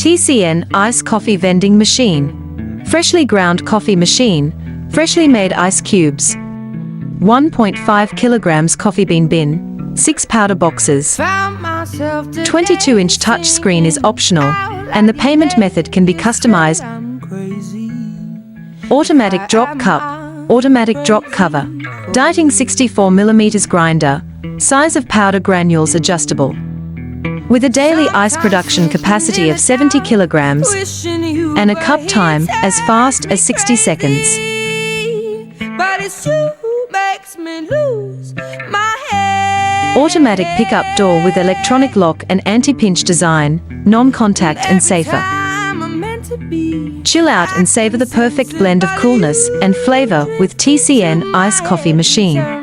TCN Ice Coffee Vending Machine. Freshly ground coffee machine. Freshly made ice cubes. 1.5 kilograms coffee bean bin. 6 powder boxes. 22-inch touch screen is optional, and the payment method can be customized. Automatic drop cup. Automatic drop cover. Dieting 64mm grinder. Size of powder granules adjustable. With a daily ice production capacity of 70 kilograms and a cup time as fast as 60 seconds. Automatic pickup door with electronic lock and anti-pinch design, non-contact and safer. Chill out and savor the perfect blend of coolness and flavor with TCN Ice Coffee Machine.